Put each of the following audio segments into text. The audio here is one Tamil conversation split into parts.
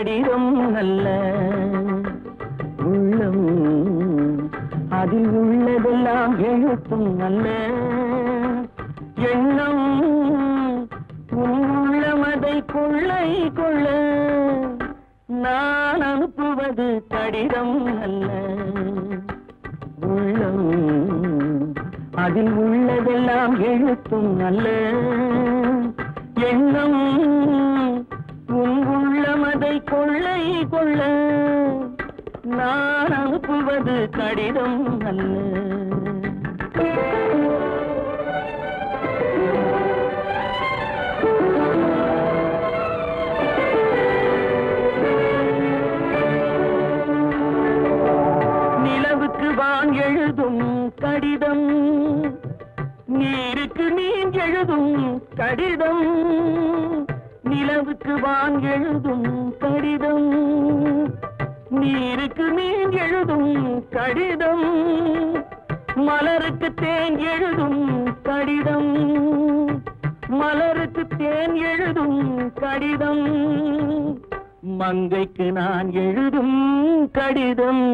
கடிதம் அல்ல உள்ளம் அதில் உள்ளதெல்லாம் எழுத்தும் அல்ல எண்ணம் உள்ளமதை கொள்ளை கொள்ள நான் அனுப்புவது கடிதம் அல்ல உள்ளம் அதில் உள்ளதெல்லாம் எழுத்தும் அல்ல எண்ணம் உள்ளமதை கொள்ளை கொள்ள நான் அனுப்புவது கடிதம் அல்ல நிலவுக்கு வான் எழுதும் கடிதம் நீருக்கு நீர் எழுதும் கடிதம் நிலவுக்கு வான் எழுதும் கடிதம் நீருக்கு நீர் எழுதும் கடிதம் மலருக்கு தேன் எழுதும் கடிதம் மலருக்கு தேன் எழுதும் கடிதம் மங்கைக்கு நான் எழுதும் கடிதம்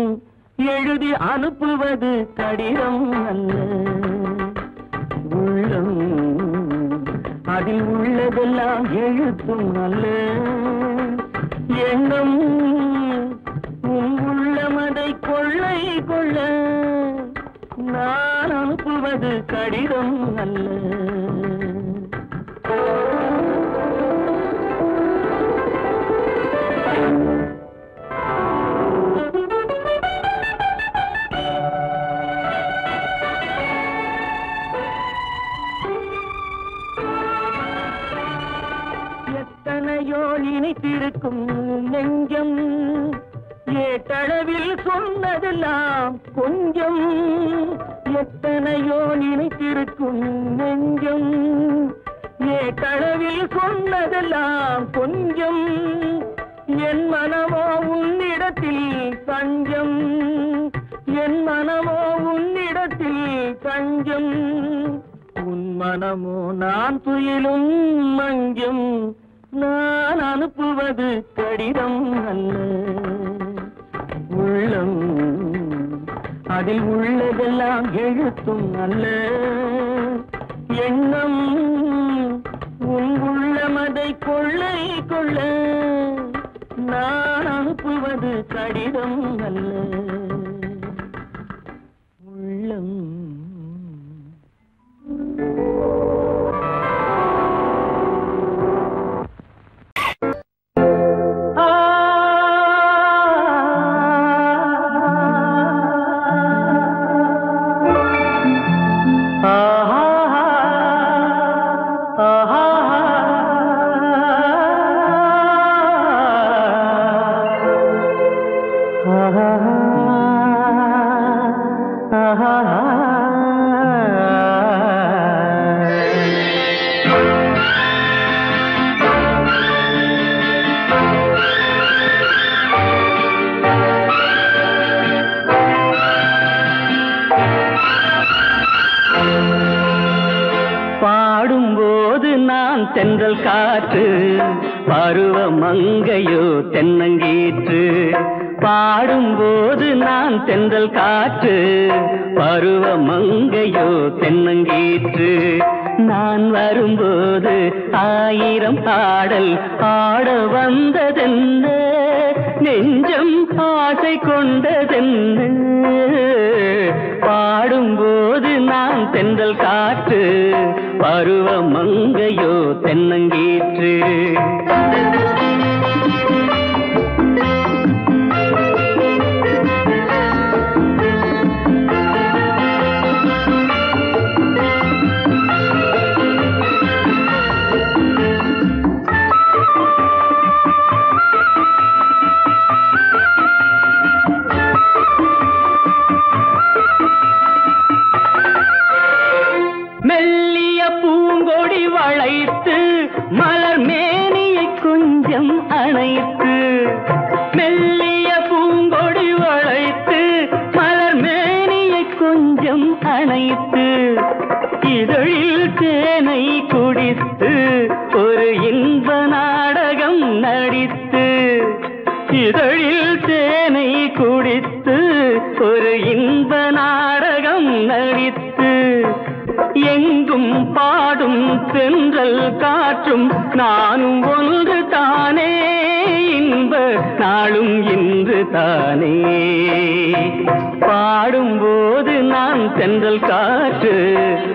எழுதி அனுப்புவது கடிதம் அல்ல உள்ளம் அதில் உள்ளதெல்லாம் எழுத்தும் அல்ல எண்ணம் உள்ளமதை கொள்ளை கொள்ள நான் அனுப்புவது கடிதம் அல்ல எத்தனையோ இணைத்திருக்கும் நெஞ்சம் ஏட்டளவில் சொன்னதெல்லாம் கொஞ்சம் எத்தனையோ நினைத்திருக்கும் நெஞ்சம் ஏட்டளவில் சொன்னதெல்லாம் கொஞ்சம் என் மனமோ உன்னிடத்தில் தஞ்சம் என் மனமோ உன்னிடத்தில் தஞ்சம் உன் மனமோ நான் துயிலும் மஞ்சம் நான் அனுப்புவது கடிதம் அல்ல உள்ளம் அதில் உள்ளதெல்லாம் எழுத்தும் அல்ல எண்ணம் உன் உள்ளமதை கொள்ளை கொள்ள நான் அனுப்புவது கடிதம் அல்ல உள்ளம் தென்றல் காற்று பருவ மங்கையோ தென்னங்கீற்று பாடும்போது நான் தென்றல் காற்று பருவ மங்கையோ தென்னங்கீற்று நான் வரும்போது ஆயிரம் பாடல் ஆட வந்ததென்ன நெஞ்சம் ஆசை கொண்டதென்ன பாடும்போது நான் தென்றல் காற்று பருவ மங்கையோ தென்னங்கீற்று மெல்லிய பூங்கொடி வளைத்து மலர் மேனியை கொஞ்சம் அணைத்து மெல்லிய பூங்கொடி வளைத்து மலர் மேனியை கொஞ்சம் அணைத்து இதழில் தேனை குடித்து ஒரு இன்ப நாடகம் நடித்து ஒரு இன்ப நாடகம் நடித்து எங்கும் பாடும் தென்றல் காற்றும் நானும் ஒன்று தானே இன்ப நாளும் இன்று தானே பாடும்போது நான் தென்றல் காற்று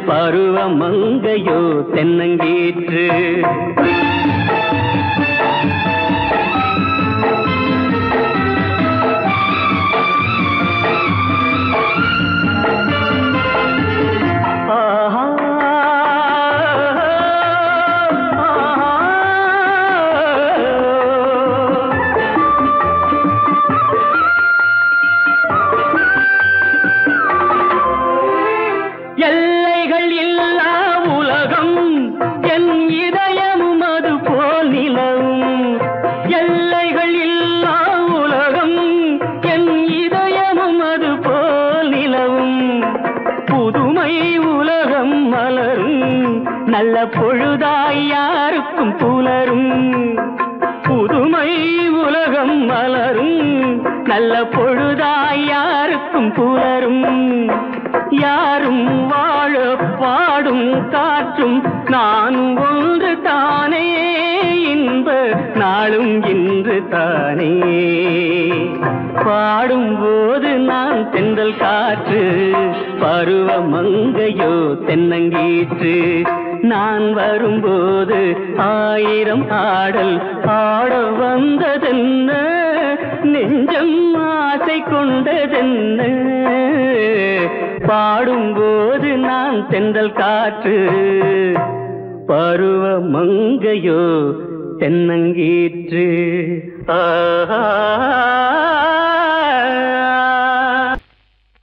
பருவ மங்கையோ தென்னங்கீற்று எல்லைகள் இல்லா உலகம் என் இதயமும் அது போல் நிலவும் எல்லைகள் இல்லா உலகம் என் இதயமும் அது போல் நிலவும் புதுமை உலகம் மலரும் நல்ல பொழுதாய் யாருக்கும் புலரும் புதுமை உலகம் மலரும் நல்ல பொழுதாய் யாருக்கும் புலரும் யாரும் வாழ பாடும் காற்றும் நானும் ஒன்று தானே இன்ப நாளும் இன்று தானே பாடும்போது நான் தென்றல் காற்று பருவ மங்கையோ தென்னங்கீற்று நான் வரும்போது ஆயிரம் ஆடல் ஆட வந்ததென்ன நெஞ்சம் ஆசை கொண்டதென்ன பாடும்போது நான் தென்றல் காற்று பருவ மங்கையோ தென்னங்கீற்று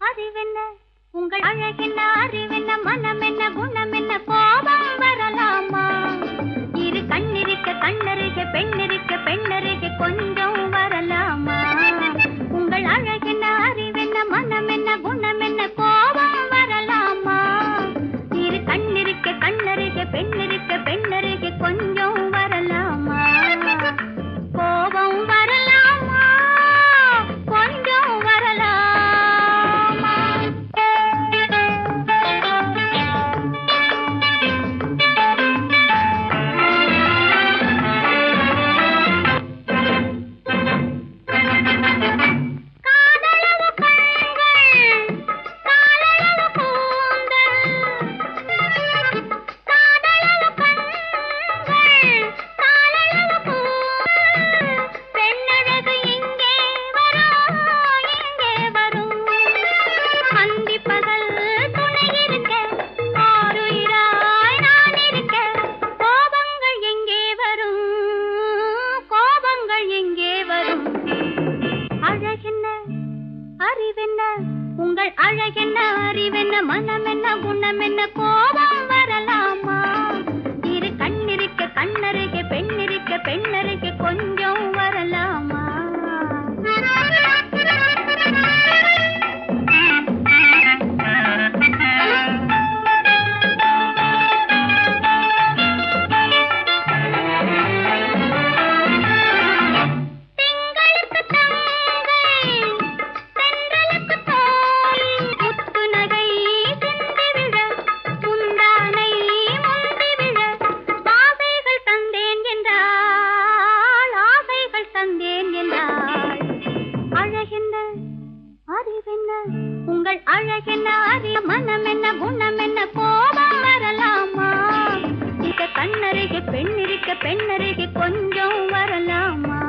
அறிவென்ன உங்கள் அழகென்ன அறிவென்ன மனம் என்ன குணம் என்ன கோபம் வரலாமா இரு கண்ணிருக்க கண்ணருக பெண்ணிருக்க பெண்ணருக கொஞ்சம் வரலாமா உங்கள் அழகென்ன அறிவென்ன மனம் என்ன குணம் என்ன கோபம் வரலாமா இரு கண்ணிருக்க கண்ணருக பெண்ணிருக்க பெண்ணருக கொஞ்சம் வரலாமா கோபம் வரலாமா கொஞ்சம் வரலாமா உங்கள் அழகென்ன அறிவென்ன மனம் என்ன குணம் என்ன கோபம் வரலாமா இரு கண்ணிருக்க கண்ணருக பெண்ணிருக்க பெண்ணருக கொஞ்சம் வரலாமா உங்கள் அழகென்ன அறிய மனம் என்ன குணம் என்ன கோபம் வரலாமா இத கண்ணருக பெண்ணிருக்க பெண்ணருக கொஞ்சம் வரலாமா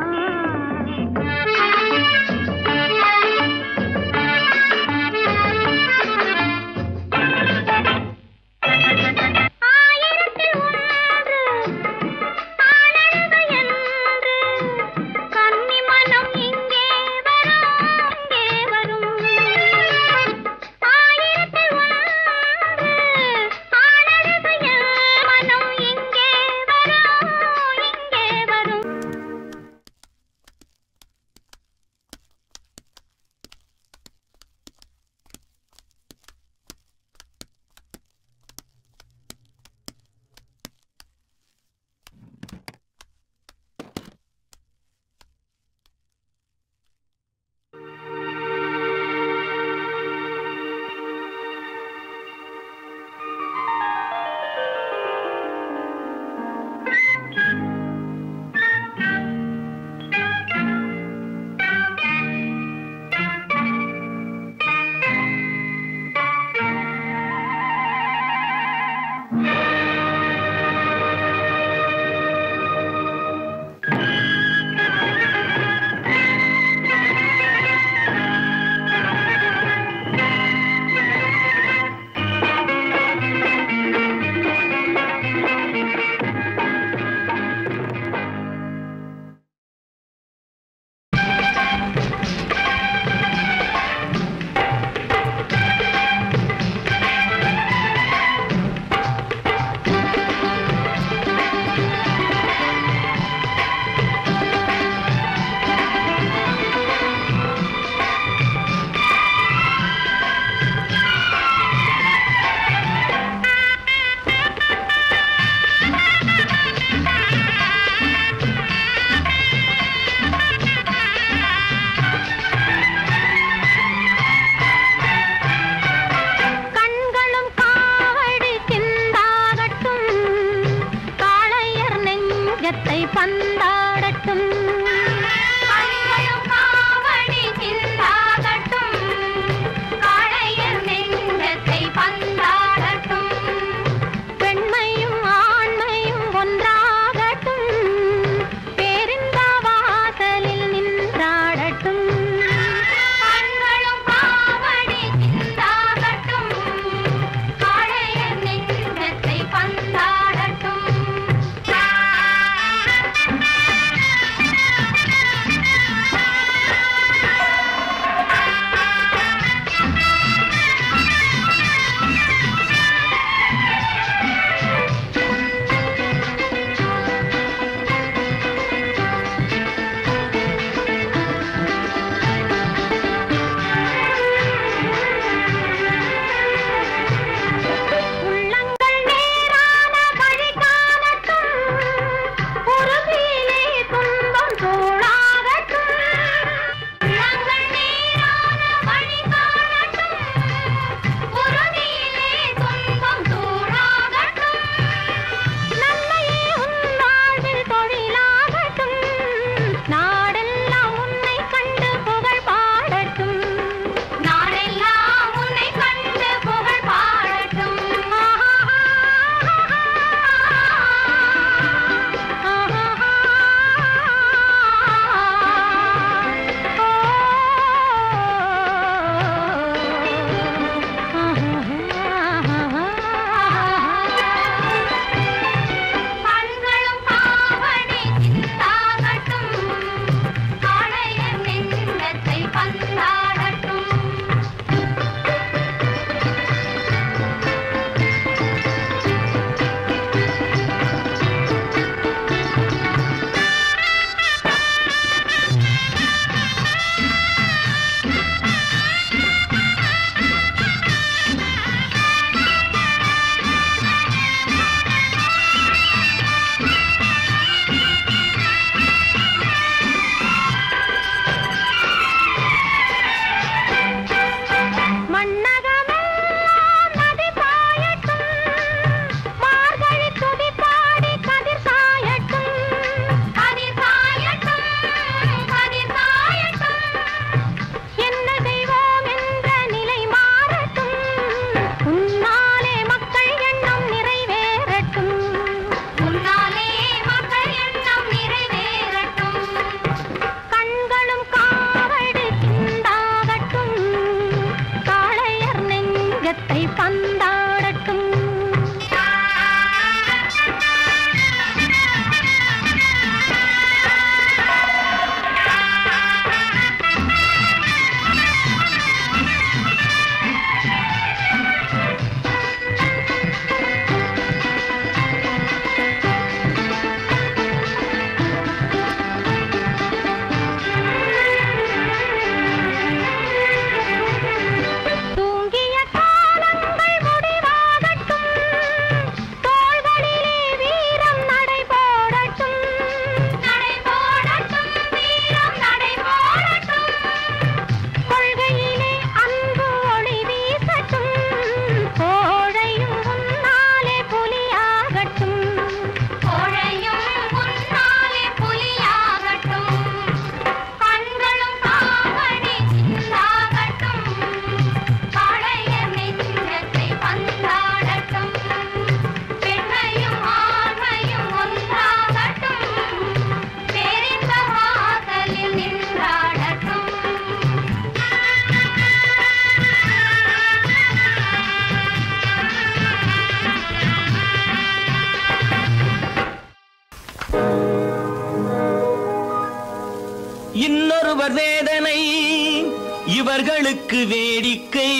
இவர்களுக்கு வேடிக்கை,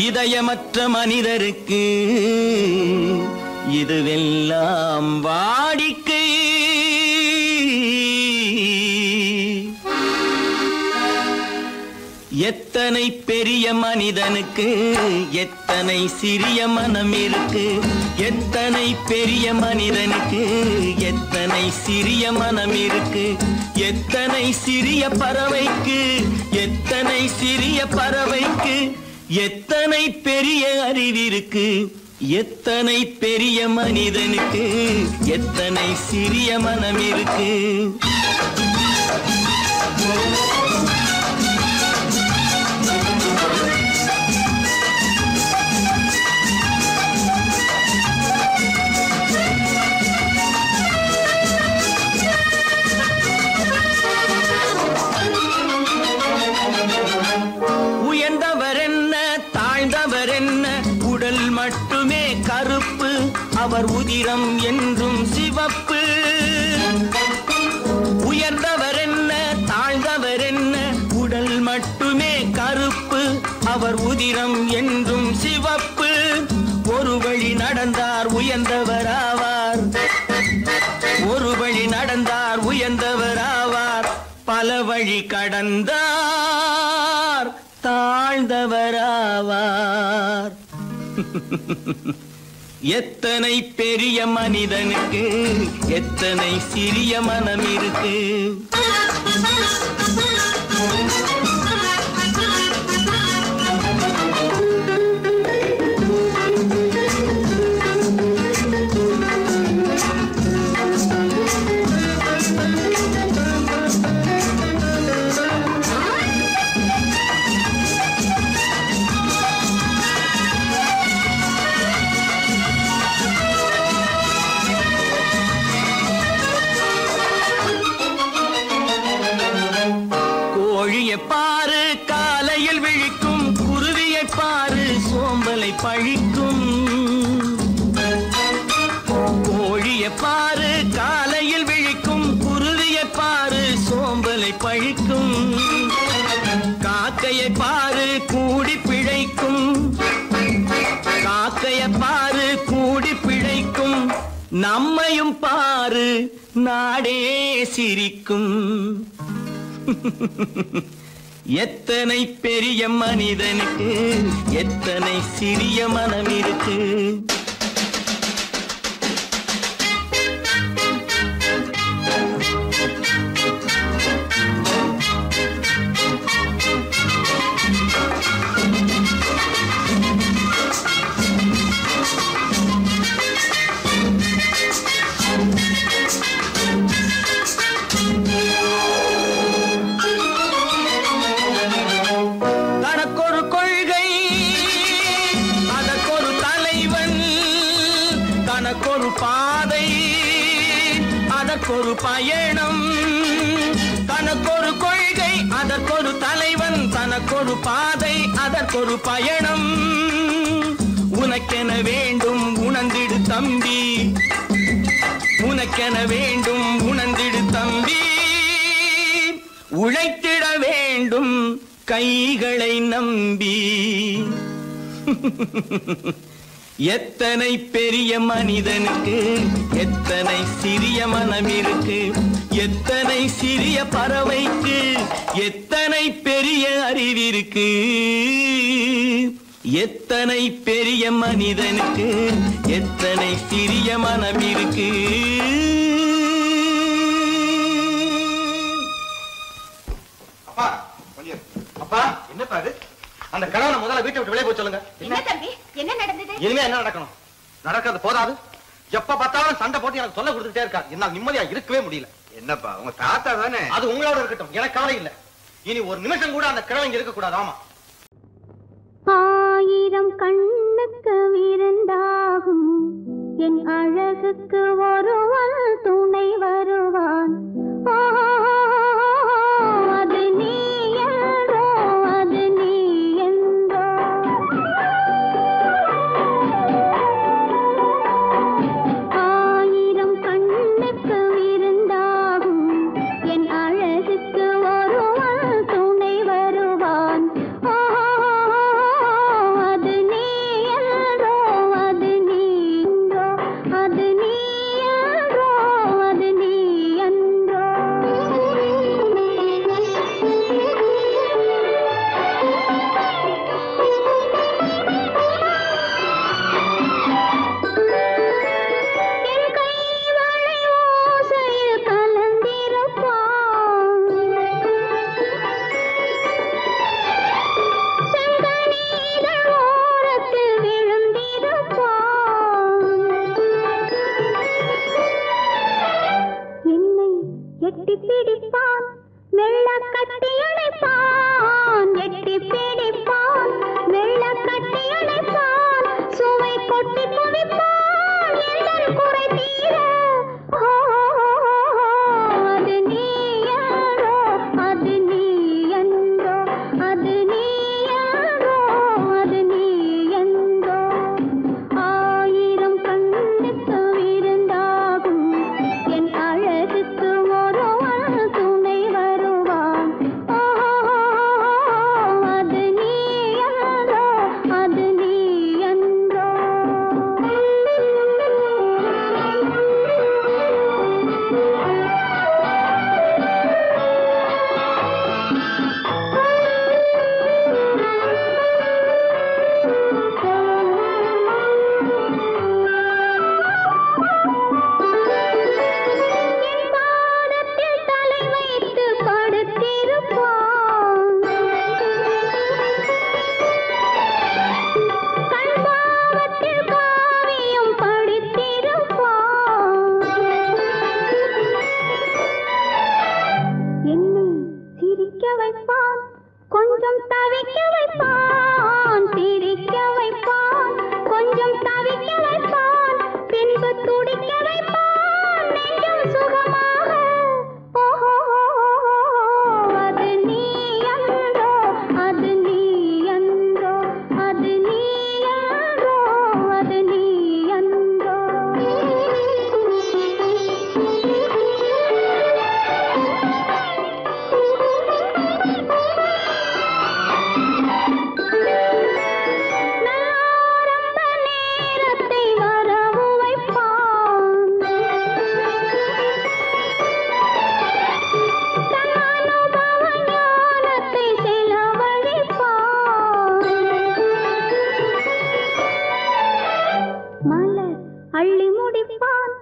இதயமற்ற மனிதருக்கு இதுவெல்லாம் வாடிக்கை. எத்தனை பெரிய மனிதனுக்கு எத்தனை சிறிய மனம் இருக்கு, எத்தனை பெரிய மனிதனுக்கு எத்தனை சிறிய மனம் இருக்கு, எத்தனை சிறிய பறவைக்கு எத்தனை சிறிய பறவைக்கு எத்தனை பெரிய அறிவிருக்கு, எத்தனை பெரிய மனிதனுக்கு எத்தனை சிறிய மனம் இருக்கு. உயர்ந்தவர் என்ன தாழ்ந்தவர் என்ன, உடல் மட்டுமே கருப்பு, அவர் உதிரம் என்றும் சிவப்பு. உயர்ந்தவர் என்ன தாழ்ந்தவர் என்ன, உடல் மட்டுமே கருப்பு, அவர் உதிரம் என்றும் சிவப்பு. ஒரு வழி நடந்தார் உயர்ந்தவர் ஆவார், ஒரு வழி நடந்தார் உயர்ந்தவர் ஆவார், பல வழி கடந்தார் தாழ்ந்தவராவார். எத்தனை பெரிய மனிதனுக்கு எத்தனை சிறிய மனம் இருக்கு. கோழியை பாரு காலையில் விழிக்கும், குருவியை பாரு சோம்பலை பழிக்கும். கோழியை பாரு காலையில் விழிக்கும், குருவியை பாரு சோம்பலை பழிக்கும். காக்கையை பாரு கூடி பிழைக்கும், காக்கையை பாரு கூடி பிழைக்கும். நம்மையும் பாரு நாடே சிரிக்கும். எத்தனை பெரிய மனிதனுக்கு எத்தனை சிறிய மனம் இருக்கு. தனக்கொரு கொள்கை அதற்கொரு தலைவன், தனக்கொரு பாதை அதற்கொரு பயணம். தனக்கொரு கொள்கை அதற்கொரு தலைவன், தனக்கொரு பாதை அதற்கொரு பயணம். உனக்கென வேண்டும் உணர்ந்திடு தம்பி, உனக்கென வேண்டும் உணர்ந்திடு தம்பி. உழைத்திட வேண்டும் கைகளை நம்பி. எத்தனை பெரிய மனிதனுக்கு எத்தனை சிறிய மனம் இருக்கு, எத்தனை சிறிய பறவைக்கு எத்தனை பெரிய அறிவிருக்கு, எத்தனை பெரிய மனிதனுக்கு எத்தனை சிறிய மனம் இருக்கு. அப்பா என்னப்பா அது? அந்த கணவனை முதல்ல வீட்டை விட்டு வெளியே போய் சொல்லுங்க. என்ன தம்பி என்ன நடந்தது? இனிமே என்ன நடக்கணும்? நடக்கிறது போதாது, எப்ப பார்த்தாலும் சண்டை போட்டு எனக்கு சொல்ல கொடுத்துட்டே இருக்காரு. என்னால நிம்மதியா இருக்கவே முடியல. என்னப்பா உங்க தாத்தா தானே? அது உங்களோட இருக்கட்டும், எனக்கு கவலை இல்ல. இனி ஒரு நிமிஷம் கூட அந்த கிழவன் இருக்க கூடாது. ஆமா, ஆயிரம் கண்ணுக்கு விருந்தாகும் என் அழகுக்கு ஒருவன் துணை வருவான். அது நீ என்றோ, அது நீ என்றோ. ஆயிரம் கண்ணுக்கு விருந்தாகும் என் அழகுக்கு ஒருவன் துணை வருவான். கொஞ்சம் தவிக்க வைப்பான் சிரிக்க வைப்பான் கொஞ்சம் தவிக்க வைப்பான் பின்பு துடிக்க வைப்பான் நெஞ்சம் சுகமாக ஓஹோ அது நீ அன்றோ அது நீ அன்றோ அது நீ அன்றோ அது நீ அன்றோ நாரம்ப நேரத்தை வரவு வைப்பான் தன்னானுபவ ஞானத்தை செலவழிப்பான் மலர் அள்ளி முடிப்பான்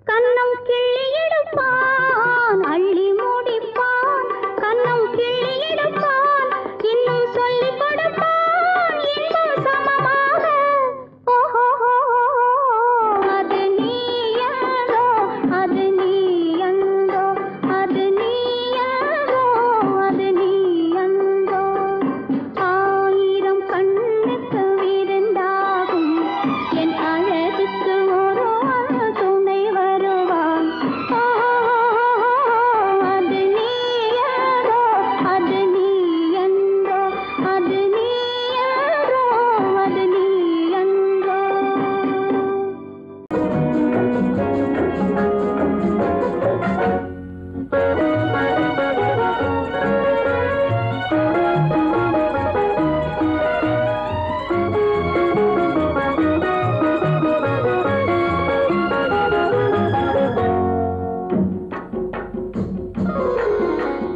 கன்னம் கிள்ளி எடுப்பான் அள்ளி முடிப்பான் கன்னம் கிள்ளி எடுப்பான் இன்னும் சொல்லிக் கொடுப்பான் இன்னும் சமமாக ஓஹோ அது நீ அன்றோ அது நீ அன்றோ அது நீ அன்றோ அது நீ அன்றோ ஆயிரம் கண்ணுக்கு விருந்தாகும் என் அழகுக்கு ஒரு துணை வருவான் அது நீ அன்றோ அது நீ அன்றோ அது நீ அன்றோ அது நீ அன்றோ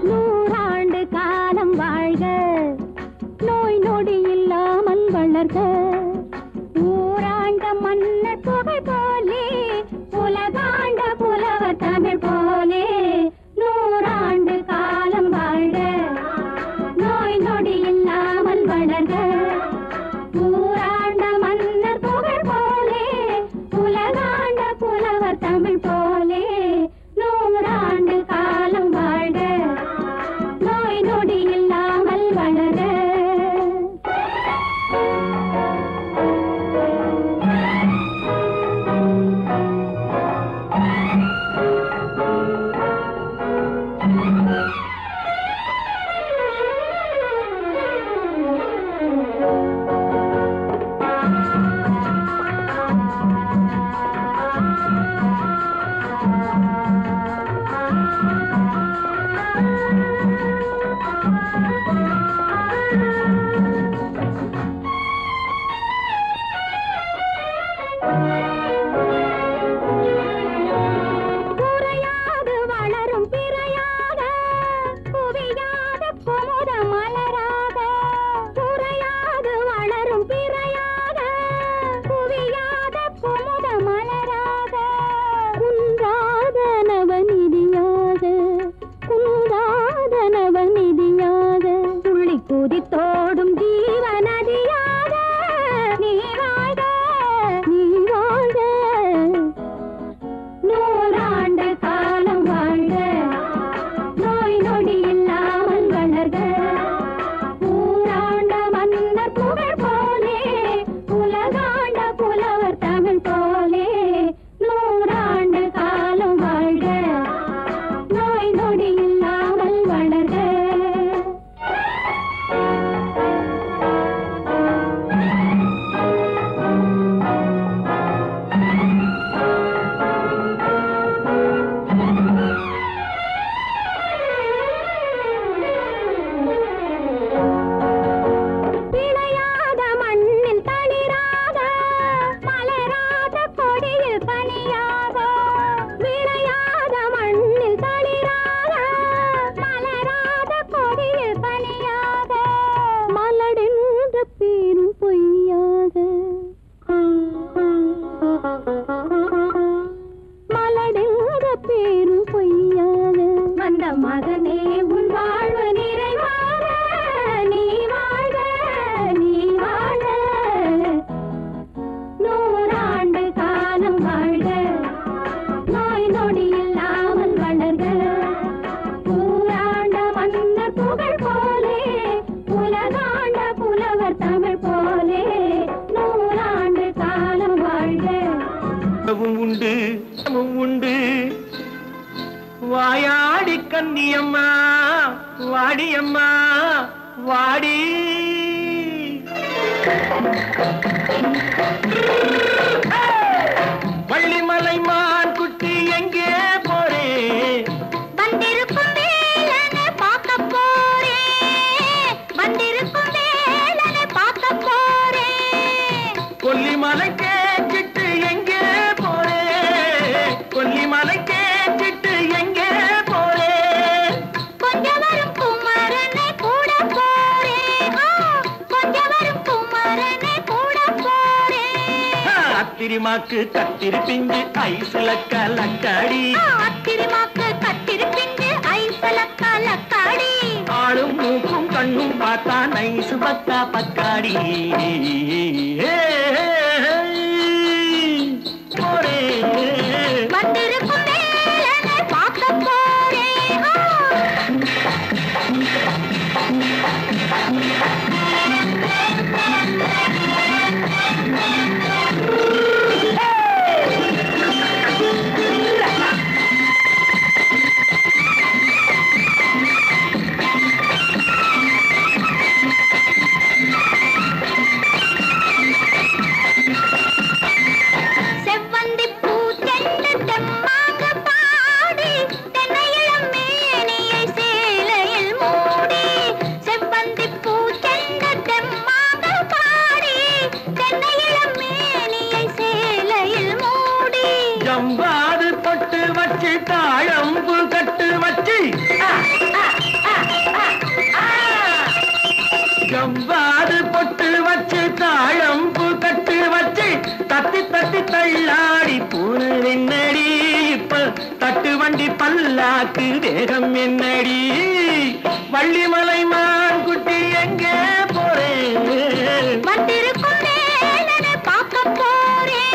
நூறாண்டு காலம் வாழ்க நோய் நொடி இல்லாமல் வளர்க ஊராண்ட மன்னர் புகழ் போலே உலகாண்ட புலவர் தமிழ் போலே நூறாண்டு காலம் வாழ்க நோய் நொடி இல்லாமல் வளர்க ஊராண்ட மன்னர் புகழ் போலே உலகாண்ட புலவர் தமிழ் போலே நூறாண்டு காலம் வாழ்க நோய் நொடி இல்லாமல் வளர குறையாது வளரும் பிறையாக குவியாத குமுத மலராக குறையாது வளரும் பிறையாக குவியாத குமுத மலராக குன்றாத நவநிதியாக குன்றாத நவநிதியாக துள்ளி குதித்தோடும் ஜீவநதியாக நீ வாழ்க நீ வாழ்க நூறாண்டு காலம் வாழ்க நோய் நொடி இல்லாமல் வளர்க ஊராண்ட மன்னர் புகழ் போலே உலகாண்ட புலவர் தமிழ் போலே நூறாண்டு காலம் வாழ்க நோய் நொடி இல்லாமல் வளர்க வாடி வள்ளிமலை மான் குட்டி எங்கே போறே வந்திருக்கும் வேலனை பார்க்க போறேன் வந்திருக்கும் வேலனை பார்க்க போறேன் கொல்லிமலை கேட்டுட்டு எங்கே போறே கொல்லிமலை கேட்டுட்டு எங்கே போறே கொஞ்சம் வரும் குமரனை கூட போறேன் கொஞ்சம் வரும் குமரனை கூட போறேன் அத்திரிமாக்கு கத்திரி பிஞ்சு ஐசுல கலக்காடி அத்திரிமாக்கு கத்திரி பிஞ்சு ஐசுல கலக்காடி ஆளும் மூக்கும் கண்ணும் பார்த்தா நைசு பக்கா பக்காடி போரே வந்திருக்கும் வேலனை பார்க்க போறேன் செவ்வந்தி பூ தென்று தெம்மாக பாடி தென்னையிளம் மேனியை சேலையில் மூடி செவ்வந்தி பூ தென்று தெம்மாக பாடி தென்னையிளம் மேனியை சேலையில் மூடி ஜம்பாது பொட்டு வச்சு தாழம்பு கட்டு வச்சு ஜம்பாது பொட்டு வச்சு தாழம்பு கட்டு வச்சு தட்டி தட்டி தள்ளாடி பூரு என்னடி இப்ப தட்டு வண்டி பல்லாக்கு வேகம் என்னடி வள்ளிமலை மான் குட்டி எங்கே போறேன் வந்திருக்கும் வேலனை பார்க்க போறேன்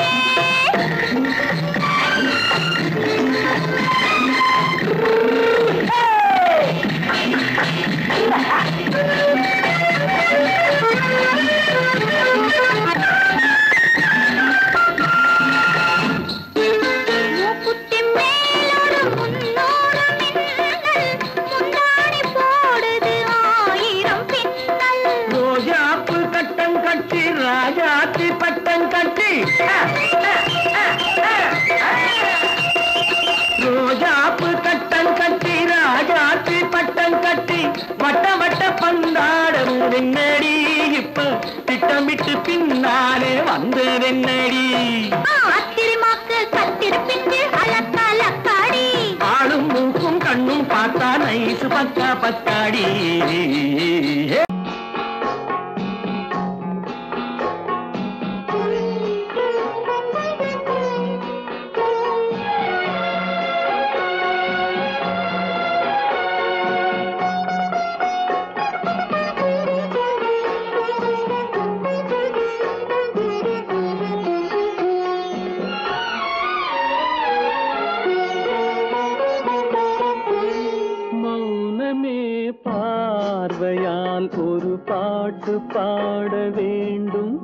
மூக்குத்தி மேலோடு முன்னோடு மின்னல் முந்தாணி போடுது ஆயிரம் பின்னல் ரோஜாப்பு கட்டம் கட்டி ராஜாத்தி பட்டம் கட்டி ரோஜாப்பு கட்டம் கட்டி ராஜாத்தி பட்டம் கட்டி வட்ட வட்ட பந்தாடம் வெண்ணடி இப்ப திட்டமிட்டு பின்னாலே வந்து வெண்ணடி அத்திரிமாக்கு கத்திரி பிஞ்சு அலக்காடி ஆளும் மூக்கும் கண்ணும் பார்த்தா நைசு பக்கா பக்காடி மௌனமே பார்வையால் ஒரு பாட்டு பாட வேண்டும்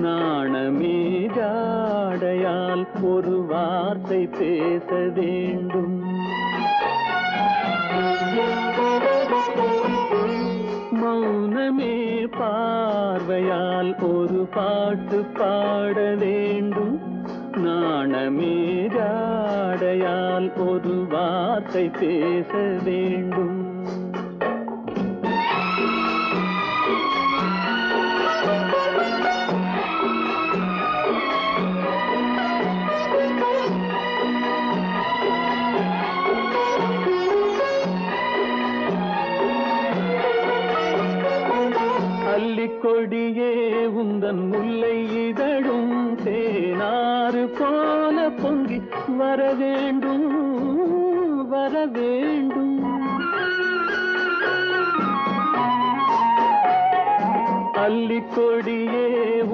நாணமே ஜாடையால் ஒரு வார்த்தை பேச வேண்டும் மௌனமே பார்வையால் ஒரு பாட்டு பாட வேண்டும் நாணமே ஜாடையால் ஒரு வார்த்தை பேச வேண்டும் அல்லிக்கொடியே உந்தன் முல்லை இதழும் தேனாறு போல பொங்கி வர வேண்டும் வர வேண்டும் அல்லிக்கொடியே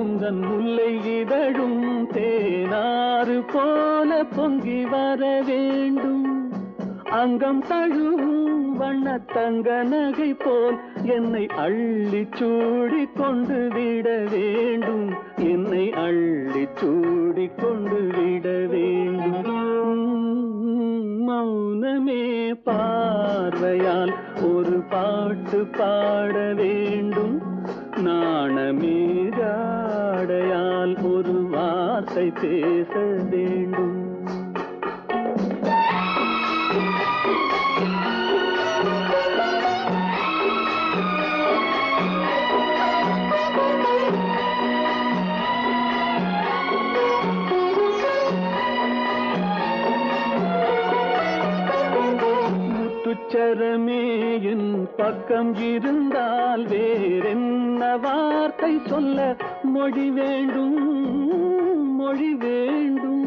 உந்தன் முல்லை இதழும் தேனாறு போல பொங்கி வர வேண்டும் அங்கம் தழுவும் வண்ணத்தங்க நகை போல் என்னை அள்ளி சூடி கொண்டு விட வேண்டும் என்னை அள்ளி சூடி கொண்டு விட வேண்டும் மௌனமே பார்வையால் ஒரு பாட்டு பாட வேண்டும், நாணமே ஜாடையால் ஒரு வார்த்தை பேச வேண்டும். முத்துச்சரமே என் பக்கம் இருந்தால் வேறென்ன வார்த்தை சொல்ல மொழி வேண்டும், மொழி வேண்டும்.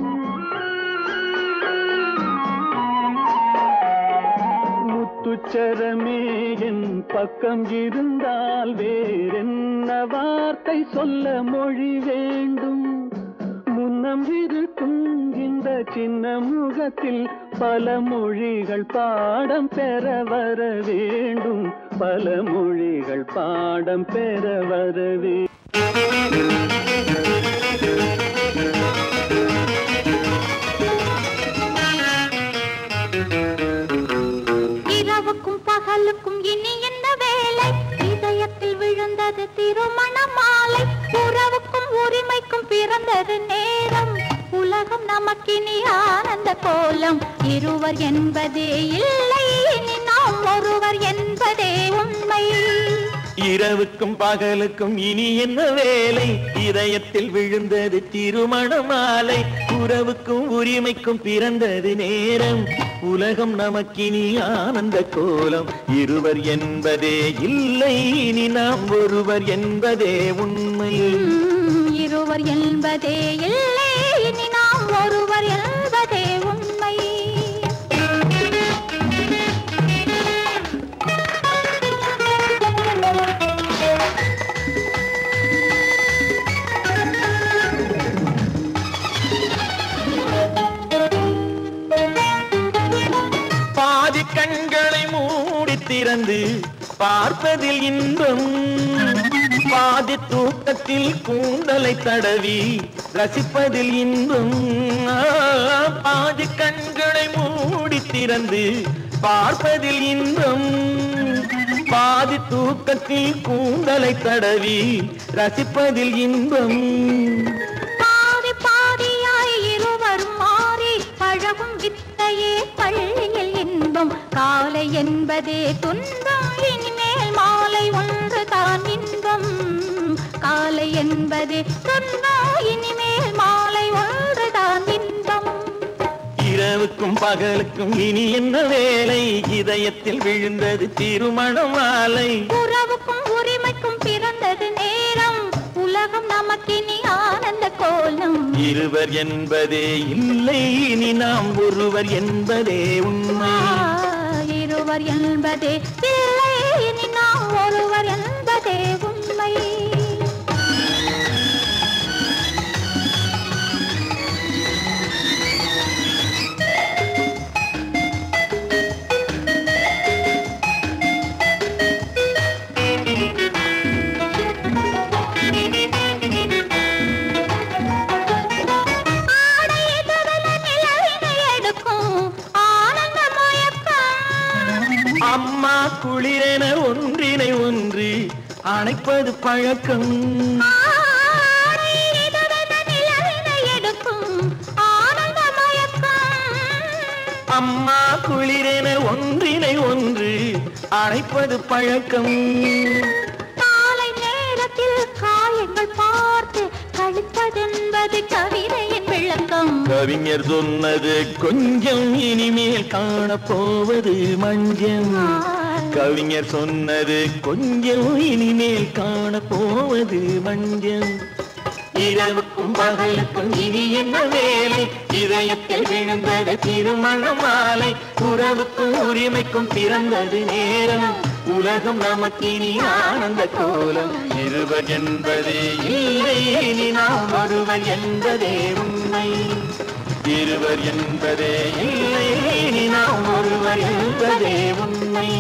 முத்துச்சரமே என் பக்கம் இருந்தால் வேறென்ன வார்த்தை சொல்ல மொழி வேண்டும். முன்னம் இருக்கும் இந்த சின்ன முகத்தில் பல மொழிகள் பாடம் பெற வர வேண்டும், பல மொழிகள் பாடம் பெற வர இரவுக்கும் பகலுக்கும் இனி என்ன வேலை, இதயத்தில் விழுந்தது திருமண மாலை. உறவுக்கும் உரிமைக்கும் பிறந்தது நேரம், உலகம் நமக்கினி ஆனந்த கோலம். இருவர் என்பதே இல்லை, இனி நாம் ஒருவர் என்பதே உண்மை. இரவுக்கும் பகலுக்கும் இனி என்ன வேலை, இதயத்தில் விழுந்தது திருமண மாலை. உறவுக்கும் உரிமைக்கும் பிறந்தது நேரம், உலகம் நமக்கினி ஆனந்த கோலம். இருவர் என்பதே இல்லை, இனி நாம் ஒருவர் என்பதே உண்மை. இருவர் என்பதே இல்லை, இனி நாம் ஒருவர் என்பதே உண்மை. பாதி கண்களை மூடி திறந்து பார்ப்பதில் இன்பம், பாதி தூக்கத்தில் கூந்தலை தடவி ரசிப்பதில் இன்பம். பாதி கண்களை மூடி திறந்து பார்ப்பதில் இன்பம், பாதி தூக்கத்தில் கூந்தலை தடவி ரசிப்பதில் இன்பம். பாதி பாதியாய் இருவரும் மாறி பழகும் வித்தையே பள்ளியில் இன்பம். காலை என்பதே துன்பம், இனிமேல் மாலை ஒன்று தான் இன்பம். காலை என்பதே துன்பம், இனிமேல் மாலை ஒன்று தான் இன்பம். இரவுக்கும் பகலுக்கும் இனி என்ன வேலை, இதயத்தில் விழுந்தது திருமண மாலை. உறவுக்கும் உரிமைக்கும் பிறந்தது நேரம், உலகம் நமக்கினி ஆனந்த கோலம். இருவர் என்பதே இல்லை, இனி நாம் ஒருவர் என்பதே உண்மை. இருவர் என்பதே இல்லை, இனி நாம் ஒருவர் என்பதே உண்மை. அம்மா குளிரென ஒன்றினை ஒன்று அணைப்பது பழக்கம். அம்மா குளிரென ஒன்றினை ஒன்று அணைப்பது பழக்கம். காலை நேரத்தில் காயங்கள் பார்த்து கழிப்பதென்பது கவிதையின் விளக்கம். கவிஞர் சொன்னது கொஞ்சம், இனிமேல் காணப்போவது மஞ்சள். கவிஞர் சொன்னது கொஞ்சம், இனிமேல் காணப்போவது மஞ்சள். இரவுக்கும் பகலுக்கும் இனி என்ன வேலை, இதயத்தில் விழுந்தது திருமண மாலை. உறவுக்கும் உரிமைக்கும் பிறந்தது நேரம், உலகம் நமக்கினி ஆனந்த கோலம். இருவர் என்பதே இல்லை, இனி நாம் ஒருவர் என்பதே உண்மை. இருவர் என்பதே இல்லை, இனி நாம் ஒருவர் என்பதே உண்மை.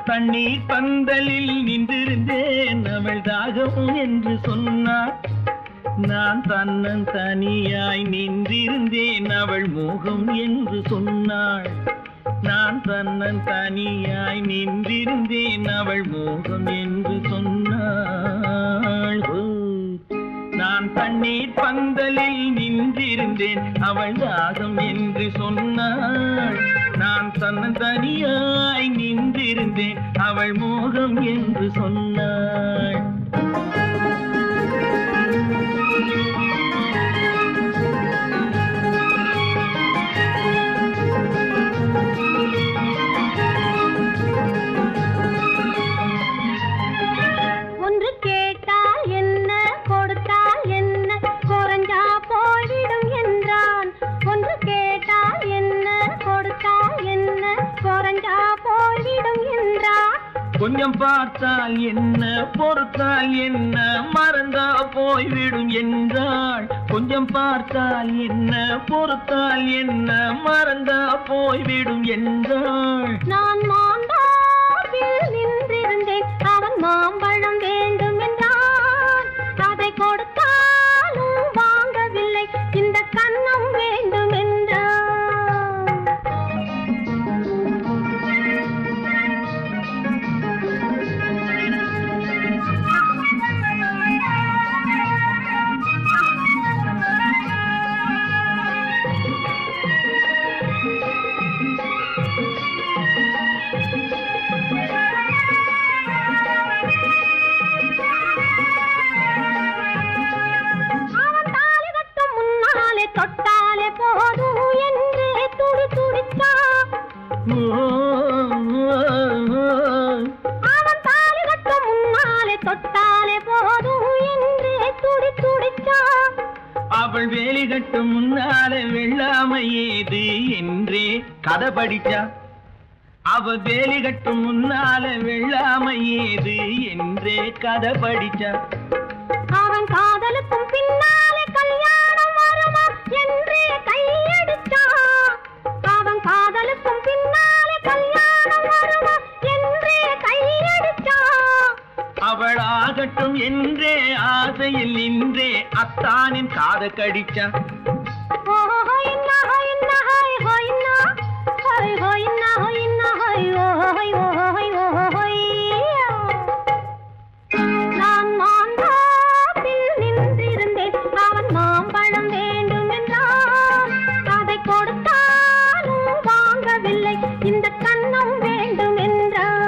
தண்ணீர் பந்தலில் நின்றிருந்தேன் அவள் தாகம் என்று சொன்னாள். நான் தன்னன் தனியாய் நின்றிருந்தேன் அவள் மோகம் என்று சொன்னாள். நான் தன்னன் தனியாய் நின்றிருந்தேன் அவள் மோகம் என்று சொன்னாள். நான் தண்ணீர் பந்தலில் நின்றிருந்தேன் அவள் தாகம் என்று சொன்னாள். நான் தன்னன் தனியாய் நின்றிருந்தேன் அவள் மோகம் என்று சொன்னாள். ஒன்று கேட்டால் என்ன கொடுத்தால் என்ன குறைஞ்சா போய்விடும் என்றான். ஒன்று கேட்டால் என்ன கொடுத்தால் என்ன குறைஞ்சா போய்விடும் என்றான். கொஞ்சம் பார்த்தால் என்ன பொறுத்தால் என்ன மறந்தா போய்விடும் என்றாள். கொஞ்சம் பார்த்தால் என்ன பொறுத்தால் என்ன மறந்தா போய்விடும் என்றாள். நான் மாந்தாவில் நின்றிருந்தேன் அவன் மாம்பழம் வேண்டும் என்றான். அதை கொடுத்தாலும் வாங்கவில்லை இந்த கன்னம் வேண்டும் என்றான். தொட்டாலே போதும் என்றே துடி துடித்தான். அவன் தாலி கட்டும் முன்னாலே தொட்டாலே போதும் என்றே துடி துடித்தான். அவள் வேலி கட்டும் முன்னாலே வெள்ளாமை ஏது என்றே கதை படிச்சா. அவள் வேலி கட்டும் முன்னாலே வெள்ளாமை ஏது என்றே கதை படிச்சா. அவன் காதலுக்கும் பின்னாலே கல்யாணம் வருமா என்றே கையடிச்சான். அவன் காதலுக்கும் பின்னாலே கல்யாணம் வருமா என்றே கையடிச்சான். அவள் ஆகட்டும் என்றே ஆசையில் நின்றே அத்தானின் காத கடிச்சா. நான் மாந்தாப்பில் நின்றிருந்தேன் அவன் மாம்பழம் வேண்டும் என்றான். அதை கொடுத்தாலும் வாங்கவில்லை இந்த கன்னம் வேண்டும் என்றான்.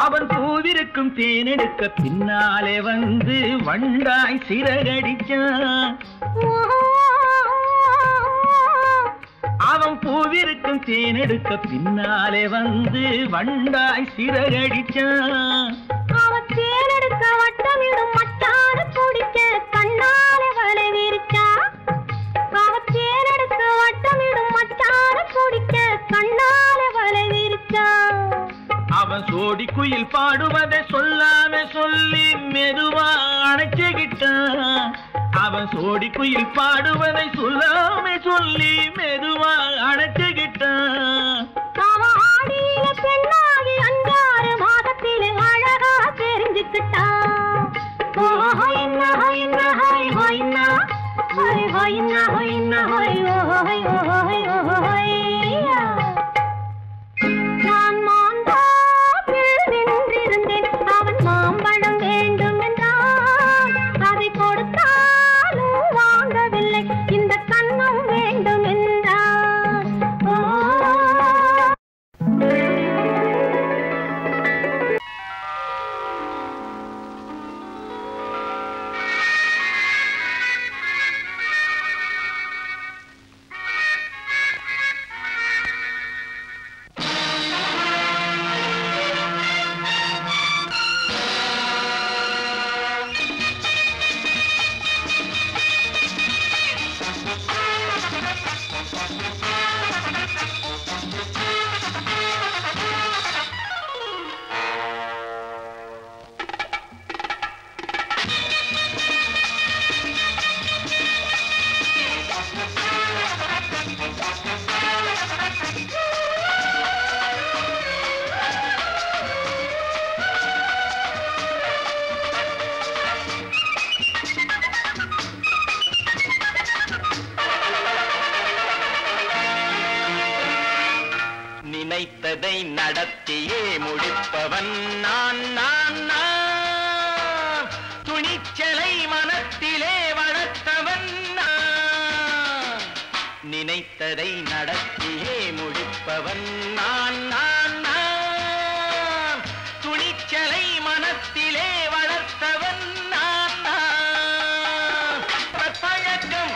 அவன் பூவிருக்கும் தேனெடுக்க பின்னாலே வந்து வண்டாய் சிறகடிச்சான். அவன் பூவிருக்கும் தேனெடுக்க பின்னாலே வந்து வண்டாய் சிறகடிச்சான். அவன் தேனெடுக்க வட்டமிடும் மட்டான குடிக்க கண்ணாலே வலை விரிச்சா. அவன் தேனெடுக்க வட்டமிடும் மட்டான குடிக்க கண்ணாலே வலை விரிச்சா. அவன் சோடி குயில் பாடுவதை சொல்லாம சொல்லி மெதுவா அணைச்சுக்கிட்டான். அவன் சோடி குயில் பாடுவதை சொல்லாம சொல்லி மெதுவா அணைச்சுக்கிட்டான். அவன் ஆடியில பெண்ணாகி 5-6 மாதத்திலே அழகா தெரிஞ்சுக்கிட்டான். நான் மாந்தாப்பில் நின்றிருந்தேன் அவன் மாம்பழம் வேண்டும் என்றான். அதை கொடுத்தாலும் வாங்கவில்லை இந்த கன்னம் வேண்டும் என்றான். நினைத்ததை நடத்தியே முடிப்பவன் நான் நான் நான். துணிச்சலை மனத்திலே வளர்த்தவன் நான். நினைத்ததை நடத்தியே முடிப்பவன் நான் நான் நான். துணிச்சலை மனத்திலே வளர்த்தவன் நான் நான். பழக்கம்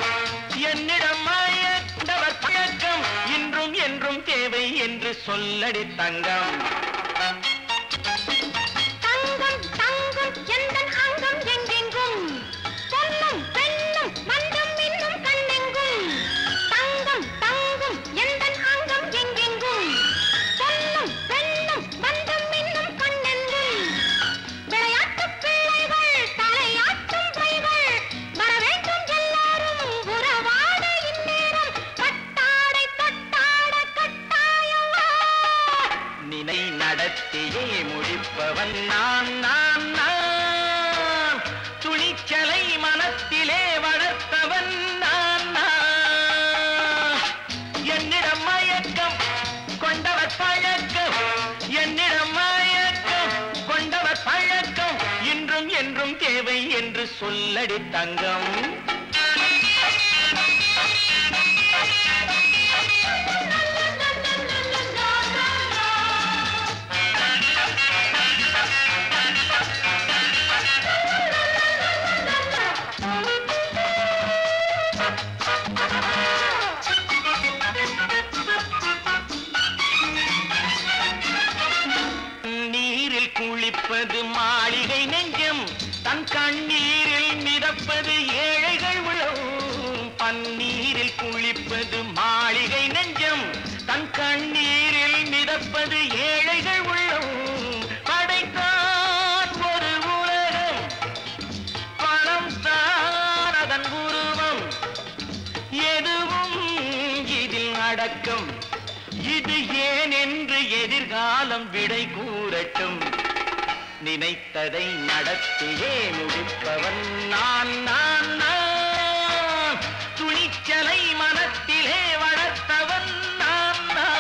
என்னிடம் மாயவர் பழக்கம் இன்றும் என்றும் தேவை என்று சொல்லடி தங்கம். தங்கம் தங்கம் எந்தன் அங்கம் எங்கெங்கும் பொன்னும் பெண்ணும் மந்தம் இன்னும் கண்ணெங்கும். தங்கம் தங்கம் எந்தன் அங்கம் எங்கெங்கும் பொன்னும் பெண்ணும் மந்தம் இன்னும் கண்ணெங்கும். விளையாட்டு பிள்ளைகள் தலையாட்டும் பைகள் வர வேண்டும் எல்லாரும் உறவாட இந்நேரம். கட்டாடை தொட்டாட கட்டாயவா. நினை நடத்தியே முடிப்பவன் நான் நான் நான். துணிச்சலை மனத்திலே வளர்த்தவன் நான் நான். என்னிடம் மயக்கம் கொண்டவர் பழக்கம். என்னிடம் மயக்கம் கொண்டவர் பழக்கம் இன்றும் என்றும் தேவை என்று சொல்லடி தங்கம். நீரில் குளிப்பது மாளிகை நெஞ்சம். தன் கண்ணீரில் மிதப்பது ஏழைகள் உளம். பன்னீரில் குளிப்பது மாளிகை நெஞ்சம். தன் கண்ணீரில் மிதப்பது ஏழைகள் உள்ளம். படைத்தான் ஒரு உலகம் பணம் தான் அதன் உருவம். எதுவும் இதில் அடக்கம். இது ஏன் என்று எதிர்காலம் விடை கூறட்டும். நினைத்ததை நடத்தியே முடிப்பவன் நான் நான் நான். துணிச்சலை மனத்திலே வளர்த்தவன் நான் நான்.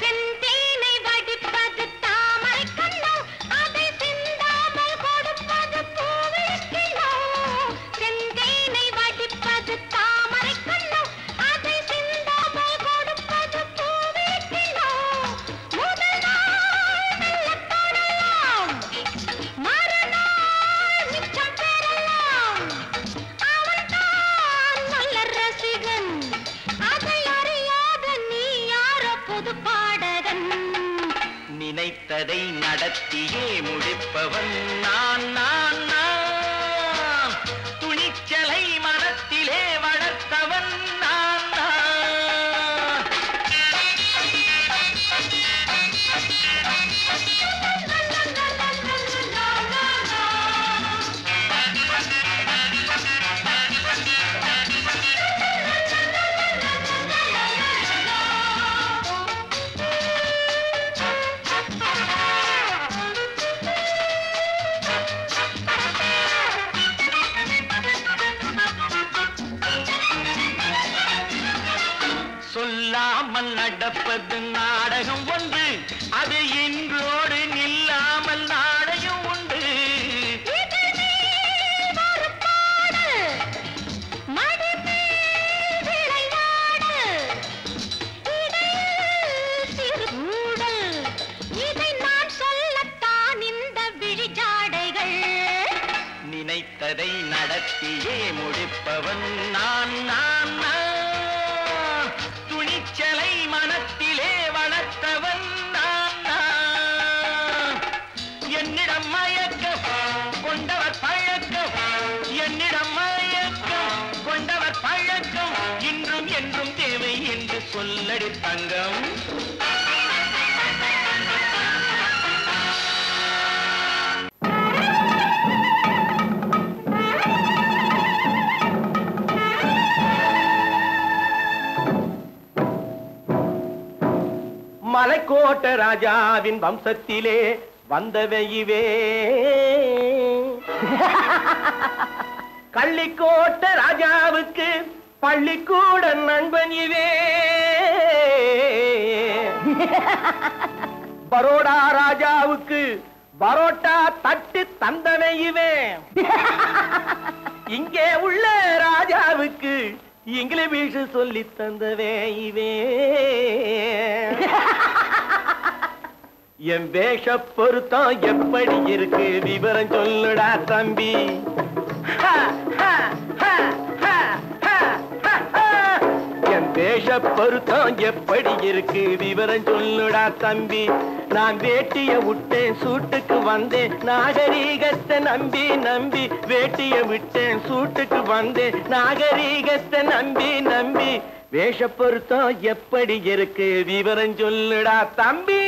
செந்தேனை வடிப்பது தாமரை கண்ணோ அதை சிந்தாமல் கொடுப்பது பூவிளக்கிலோ. செந்தேனை வடிப்பது தாமரை கண்ணோ அதை சிந்தாமல் கொடுப்பது பூவிளக்கிலோ. முதல் நாள் மெல்ல தொடலாம் மறுநாள் மிச்சம் பெறலாம். அவன்தான் நல்ல ரசிகன் அதை அறியாத நீ யாரோ புது பாடகன். நினைத்ததை நடத்தியே முடிப்பவன் நான் நான் நான். துணிச்சலை மனத்திலே வளர்த்தவன் நான் நான். சொல்லாமல் நடப்பது நாடகம் ஒன்று. அது இன்றோடு நில்லாமல் நாடையும் உண்டு. இதழ் மேல் ஒரு பாடு, மடி மேல் விளையாடு, இடையில் சிறு ஊடல். இதை நான் சொல்லத்தான் இந்த விழிஜாடைகள். நினைத்ததை நடத்தியே முடிப்பவன் நான் நான் நான். துணிச்சலை மனத்திலே வளர்த்தவன் நான் நான். என்னிடம் மயக்கம் கொண்டவர் பழக்கம். என்னிடம் மயக்கம் கொண்டவர் பழக்கம் இன்றும் என்றும் தேவை என்று சொல்லடி தங்கம். கள்ளிக்கோட்ட ராஜாவின் வம்சத்திலே வந்தவையுவே. கள்ளிக்கோட்ட ராஜாவுக்கு பள்ளிக்கூட நண்பன் இவே. பரோடா ராஜாவுக்கு பரோட்டா தட்டு தந்தனை இவே. இங்கே உள்ள ராஜாவுக்கு இங்கிலீஷ் சொல்லி தந்தவே இவே. என் வேஷ பொருத்தம் எப்படி இருக்கு விவரம் சொல்லுடா தம்பி. என் வேஷ பொருத்தம் எப்படி இருக்கு விவரம் சொல்லுடா தம்பி. நான் வேட்டிய விட்டேன் சூட்டுக்கு வந்தேன் நாகரீகத்தை நம்பி நம்பி. வேட்டிய விட்டேன் சூட்டுக்கு வந்தேன் நாகரீகத்தை நம்பி நம்பி. வேஷ பொருத்தம் எப்படி இருக்கு விவரம் சொல்லுடா தம்பி.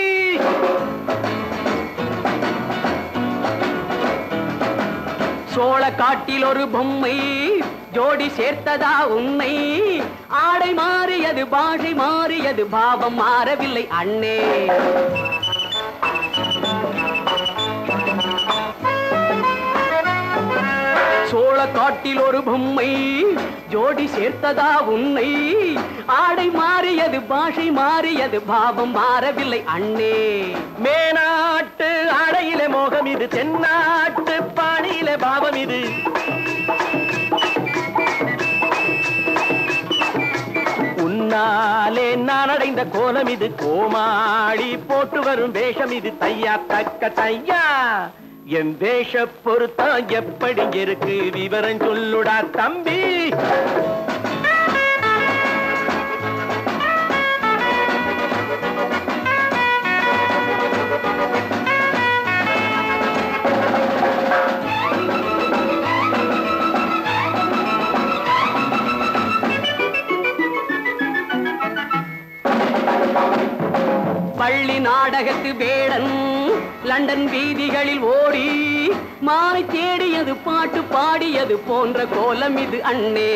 சோழ காட்டில் ஒரு பொம்மை ஜோடி சேர்த்ததா உன்னை. ஆடை மாறியது பாஷை மாறியது பாவம் மாறவில்லை அண்ணே. சோழ காட்டில் ஒரு பொம்மை ஜோடி சேர்த்ததா உன்னை. ஆடை மாறியது பாஷை மாறியது பாவம் மாறவில்லை அண்ணே. மேனாட்டு ஆடையிலே மோகம் இது தென்னாட்டு பாணியிலே பாவம் இது. உன்னாலே நான் அடைந்த கோலம் இது. கோமாளி போட்டு வரும் வேஷம் இது. தையா தக்க தையா. என் வேஷ பொருத்தம் எப்படி இருக்கு விவரம் சொல்லுடா தம்பி. பள்ளி நாடகத்து வேடன் லண்டன் வீதிகளில் ஓடி மாலை தேடியது பாட்டு பாடியது போன்ற கோலம் இது அண்ணே.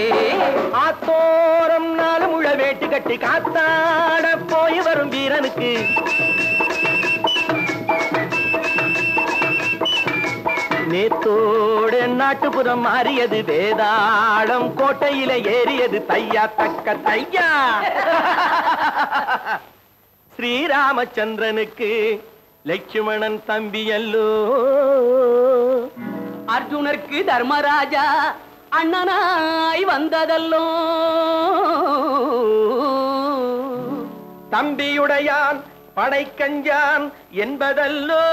ஆத்தோரம் நாலு முழ வேட்டு கட்டி காத்தாட போய் வரும் வீரனுக்கு நேத்தோடு நாட்டுப்புறம் மாறியது. வேதாளம் கோட்டையில ஏறியது. தையா தக்க தையா. ஸ்ரீராமச்சந்திரனுக்கு லட்சுமணன் தம்பி அல்லோ. அர்ஜுனருக்கு தர்மராஜா அண்ணனாய் வந்ததல்லோ. தம்பியுடையான் படைக்கஞ்சான் என்பதல்லோ.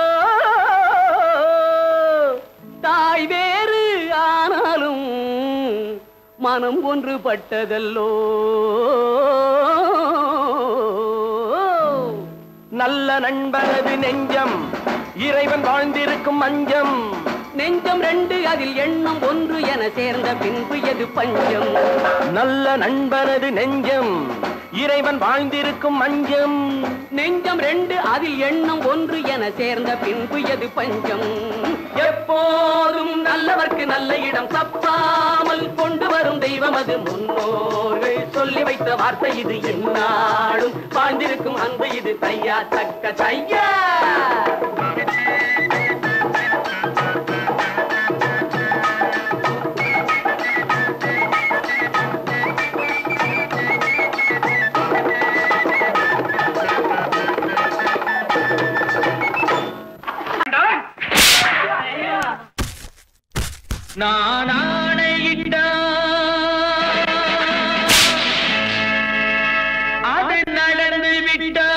தாய் வேறு ஆனாலும் மனம் ஒன்றுபட்டதல்லோ. நல்ல நண்பனது நெஞ்சம் இறைவன் வாழ்ந்திருக்கும் மஞ்சம். நெஞ்சம் ரெண்டு அதில் எண்ணம் ஒன்று என சேர்ந்த பின்பு எது பஞ்சம். நல்ல நண்பனது நெஞ்சம் இறைவன் வாழ்ந்திருக்கும் மஞ்சம். நெஞ்சம் ரெண்டு அதில் எண்ணம் ஒன்று என சேர்ந்த பின்பு எது பஞ்சம். எப்போதும் நல்லவர்க்கு நல்ல இடம் தப்பாமல் கொண்டு வரும் தெய்வம் அது. முன்னோர்கள் சொல்லி வைத்த வார்த்தை இது. எந்நாளும் வாழ்ந்திருக்கும் அன்பு இது. தையா தக்க தையா. நான் ஆணையிட்டா அது நடந்து விட்டா.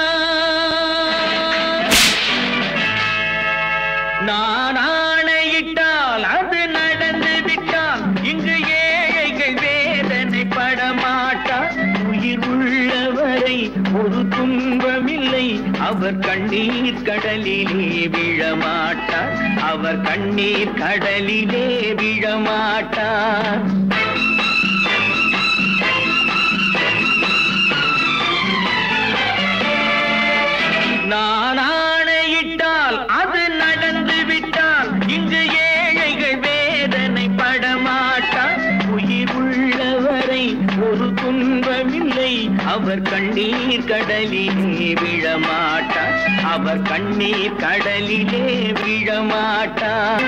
நான் ஆணையிட்டால் அது நடந்து விட்டால் இங்கு ஏழைகள் வேதனை படமாட்டார். உயிர் உள்ளவரை ஒரு துன்பமில்லை. அவர் கண்ணீர் கடலிலே விழமாட்டார். அவர் கண்ணீர் கடலிலே விழமாட்டார். நான் ஆணையிட்டால் அது நடந்து விட்டால் இங்கு ஏழைகள் வேதனை படமாட்டார். உயிர் உள்ளவரை ஒரு துன்பமில்லை. அவர் அவர் கண்ணீர் கடலிலே விழமாட்டார் அவர் கண்ணீர் கடலிலே விழமாட்டார்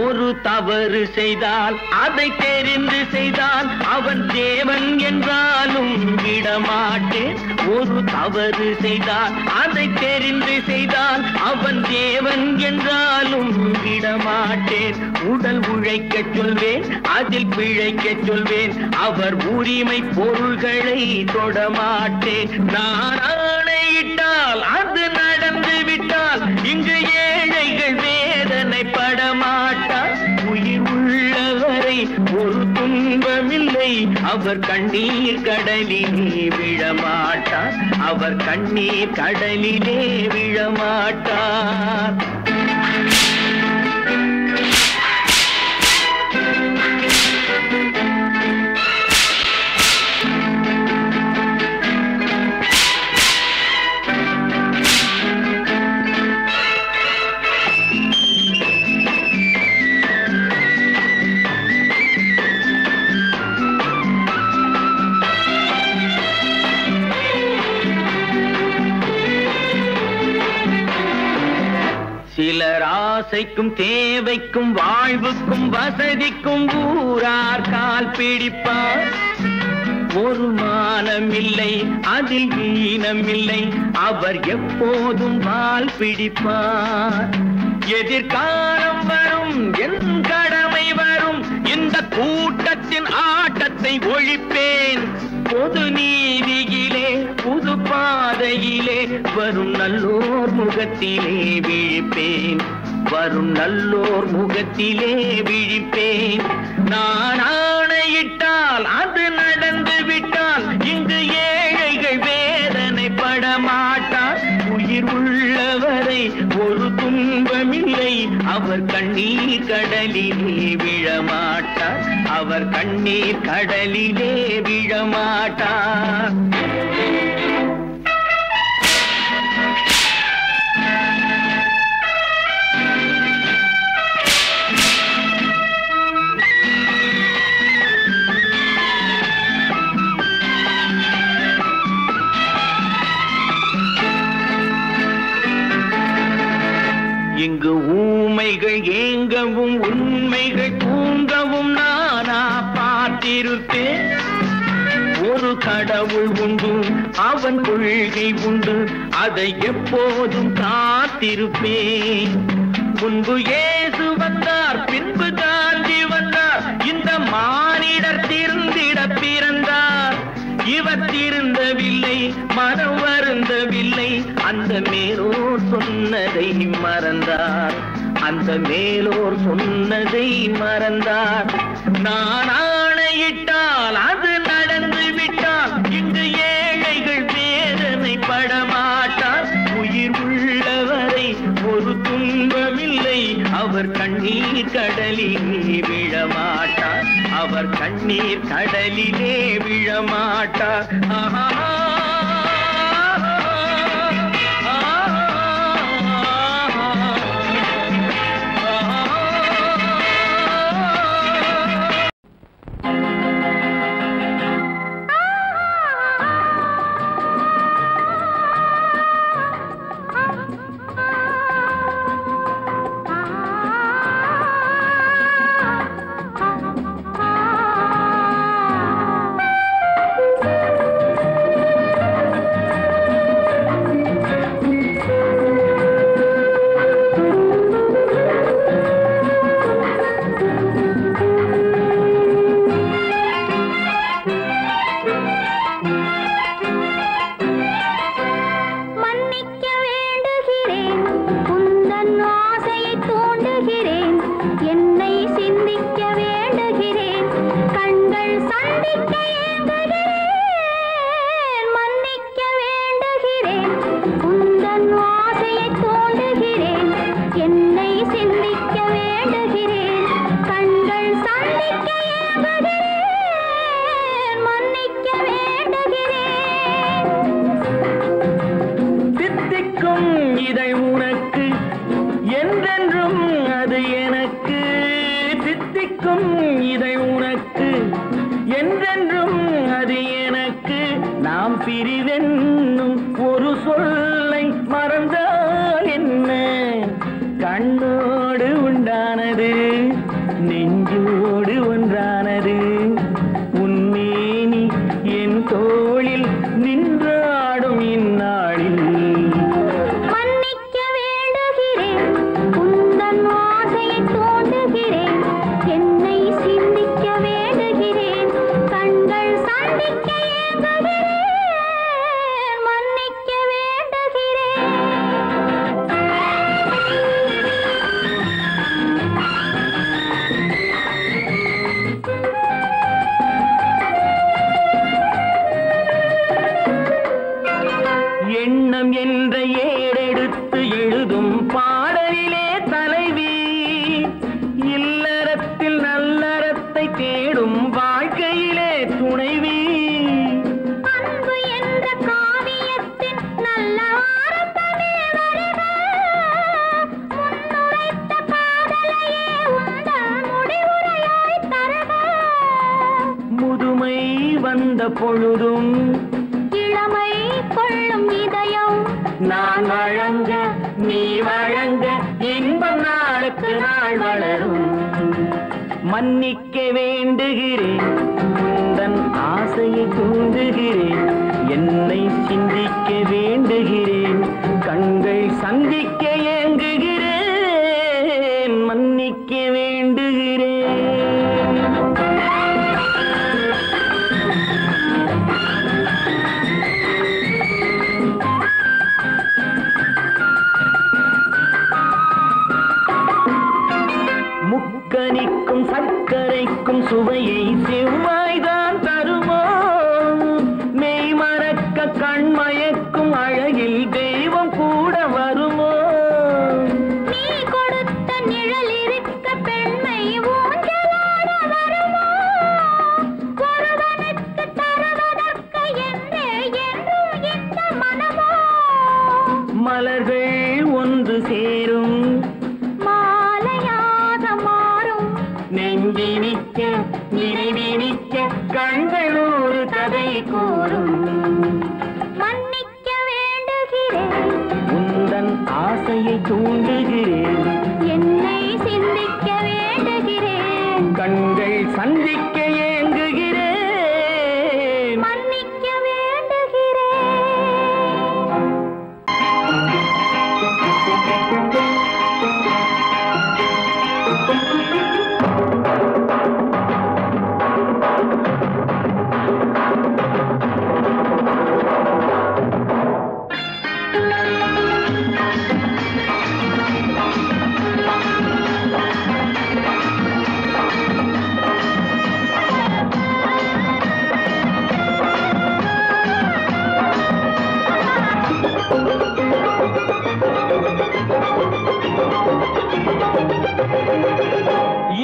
ஒரு தவறு செய்தால் அதை தெரிந்து செய்தால் அவன் தேவன் என்றாலும் விடமாட்டேன் ஒரு தவறு செய்தால் அதை தெரிந்து செய்தால் அவன் தேவன் என்றாலும் விடமாட்டேன் உடல் உழைக்கச் சொல்வேன் அதில் பிழைக்கச் சொல்வேன் அவர் உரிமை பொருள்களை தொடமாட்டேன் நான் ஆணையிட்டால் அது நடந்து விட்டால் இங்கு ஏழைகள் வேதனை படமாட்டார் உயிர் உள்ளவரை ஒரு துன்பமில்லை அவர் கண்ணீர் கடலிலே விழமாட்டார் அவர் கண்ணீர் கடலிலே விழமாட்டார் சிலர் ஆசைக்கும் தேவைக்கும் வாழ்வுக்கும் வசதிக்கும் ஊரார் கால் பிடிப்பார் ஒரு மானமில்லை அதில் ஈனமில்லை அவர் எப்போதும் வால் பிடிப்பார் எதிர்காலம் வரும் என் கடமை வரும் இந்த கூட்டத்தின் ஆட்டத்தை ஒழிப்பேன் பொது நீதியிலே புது பாதையிலே வரும் நல்லோர் முகத்திலே விழிப்பேன் வரும் நல்லோர் முகத்திலே விழிப்பேன் நான் ஆணையிட்டால் அது நடந்து விட்டால் இங்கு ஏழைகள் வேதனை படமாட்டார் உயிர் உள்ளவரை ஒரு துன்பமில்லை அவர் கண்ணீர் கடலிலே விழமாட்டார் அவர் கண்ணீர் கடலிலே விழமாட்டார் இங்கு ஊமைகள் ஏங்கவும் உண்மைகள் தூங்கவும் நானா பார்த்திருப்பேன் ஒரு கடவுள் உண்டு அவன் கொள்கை உண்டு அதை எப்போதும் காத்திருப்பேன் முன்பு இயேசு வந்தார் பின்பு காந்தி வந்தார் இந்த மானிடர் திருந்திட பிறந்தார் இவர் திருந்தவில்லை மனம் வருந்தவில்லை அந்த மேலோர் சொன்னதை மறந்தார் அந்த மேலோர் சொன்னதை மறந்தார் நான் ஆணையிட்டால் அது நடந்து விட்டால் இங்கு ஏழைகள் வேதனை படமாட்டார் உயிர் உள்ளவரை ஒரு துன்பமில்லை அவர் கண்ணீர் கடலிலே விழமாட்டார் அவர் கண்ணீர் கடலிலே விழமாட்டார் ஆஹா இதை உனக்கு என்றென்றும் அது எனக்கு என்னும் ஒரு சொல்லை மறந்தால் என்ன? கண்ணோடு உண்டானது நெஞ்சோடு ஒன்றானது. உன்மேனி என் தோளில் நின்றாடும் இந்நாளில் மன்னிக்க வேண்டுகிறேன், உந்தன் ஆசையை தோண்டுகிறேன், என்னை சிந்திக்க வேண்டுகிறேன், கண்கள் சந்திக்க ஏங்குகிறேன், மன்னிக்க வேண்டுகிறேன். எண்ணம் என்ற ஏடெடுத்து எழுதும் பாடலிலே தலைவி, இல்லறத்தில் நல்லறத்தை தேடும் வாழ்க்கையிலே துணைவி. அன்பு என்ற காவியத்தின் நல்ல வார்த்தையே வருக, முன்னுரைத்த காதலையே உந்தன் முடிவுரையாய் தருக. முதுமை வந்த பொழுதும் இளமை கொள்ளும் இதயம் நான் வழங்க நீ வழங்க இன்பம் நாளுக்கு நாள் வளரும். மன்னிக்க வேண்டுகிறேன், உந்தன் ஆசையை தூண்டுகிறேன், என்னை சிந்திக்க வேண்டுகிறேன், கண்கள் சந்திக்க ஏங்குகிறேன், மன்னிக்க வேண்டுகிறேன். முக்கனிக்கும் சர்க்கரைக்கும் சுவையை செவ்வாய்தான் தருமோ? மெய் மறக்க கண்மயக்கும் அழகில் தெய்வம் கூட வருமோ? நீ கொடுத்த நிழல் இருக்க பெண்மை ஊஞ்சலாட வருமோ? ஒருவனுக்கு தருவதற்கு என்றே என்றும் இந்த மனமோ? மலர்கள் ஒன்று சேரும் மாலையாக மாறும் நெஞ்சினிக்க நினைவினிக்க கண்கள் ஒரு கதை கூறும். மன்னிக்க வேண்டுகிறேன், உந்தன் ஆசையை தூண்டுகிறேன், என்னை சிந்திக்க வேண்டுகிறேன், கண்கள் சந்திக்க ஏங்குகிறேன், மன்னிக்க வேண்டுகிறேன்.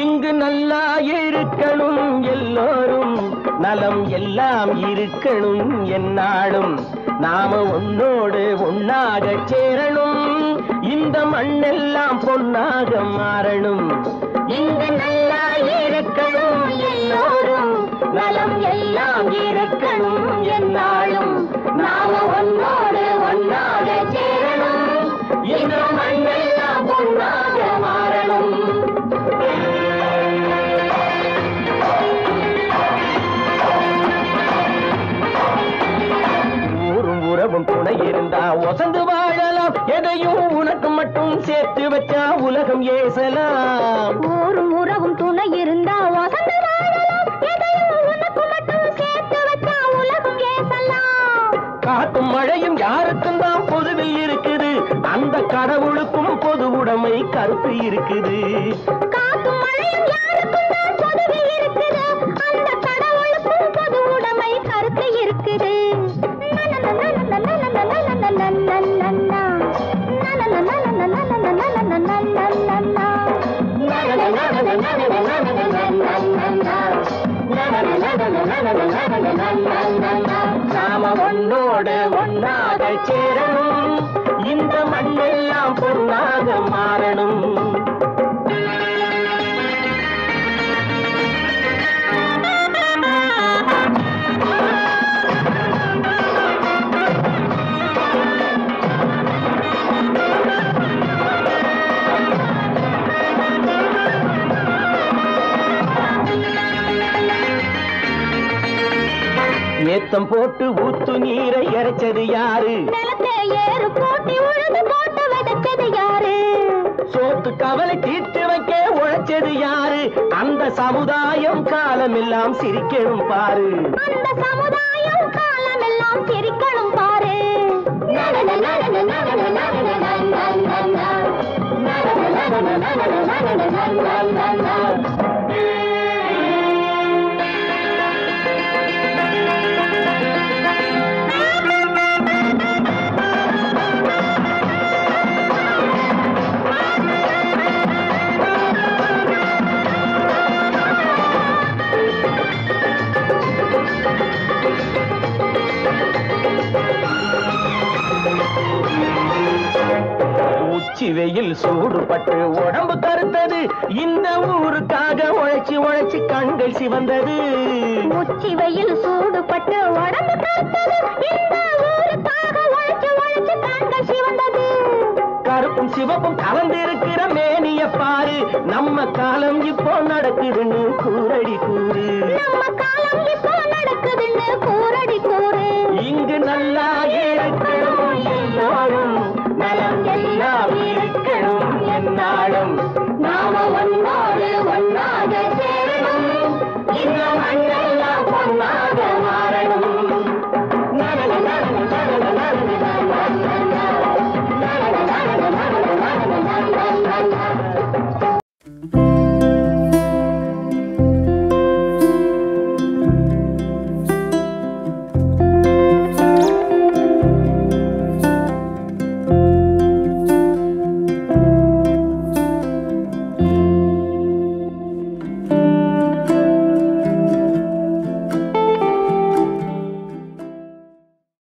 இங்கு நல்லா இருக்கணும் எல்லோரும், நலம் எல்லாம் இருக்கணும் எந்நாளும், நாம ஒன்னோடு ஒன்னாக சேரணும், இந்த மண்ணெல்லாம் பொன்னாக மாறணும். இங்கு நல்லா இருக்கணும் எல்லோரும், நலம் எல்லாம் இருக்கணும் எந்நாளும், நாம ஒன்னோடு ஒன்னாக சேரணும், இந்த மண்ணெல்லாம் பொன்னாக மாறணும். ஊரும் உறவும் துணை இருந்தா ஒசந்து வாழலாம், எதையும் உனக்கு மட்டும் சேர்த்து வச்சா உலகம் ஏசலாம். ஊரும் உறவும் துணை இருந்தா வசந்த வாழலாம், எதையும் உனக்கு மட்டும் சேர்த்து வச்சா உலகம் ஏசலாம். காத்தும் மழையும் யாருக்கும் தான் பொதுவில் இருக்குது, அந்த கடவுளுக்கும் பொது உடைமை கருத்து இருக்குது. காத்தும் மழையும் யாருக்கும் தான் பொதுவில் இருக்குது, அந்த கடவுளுக்கும் பொது உடைமை கருத்து இருக்குது. நாம ஒன்னோடு ஒன்னாக சேரணும், இந்த மண்ணெல்லாம் பொன்னாக மாறணும். முத்தம் போட்டு ஊத்து நீரை இறைச்சது யாரு? நிலத்தை ஏறு போட்டி உழுது போட்டு விதைச்சது யாரு? சோத்து கவலை தீர்த்து வைக்க உழைச்சது யாரு? அந்த சமுதாயம் காலமெல்லாம் சிரிக்கணும் பாரு. அந்த சமுதாயம் காலமெல்லாம் சிரிக்கணும் பாரு. உச்சி வெயில் சூடுபட்டு உடம்பு கருத்தது, இந்த ஊருக்காக உழைச்சி உழைச்சி கண்கள் சிவந்தது. உச்சி வெயில் சூடுபட்டு உடம்பு கருத்தது, இந்த ஊருக்காக உழைச்சி உழைச்சி கண்கள் சிவந்தது. கருப்பும் சிவப்பும் கலந்திருக்கிற மேனிய பாரு, நம்ம காலம் இப்போ நடக்குதுன்னு கூரடி கூறு. நம்ம காலம் இப்போ நடக்குதுன்னு கூரடி கூறு. இங்கு நல்லா ஏழு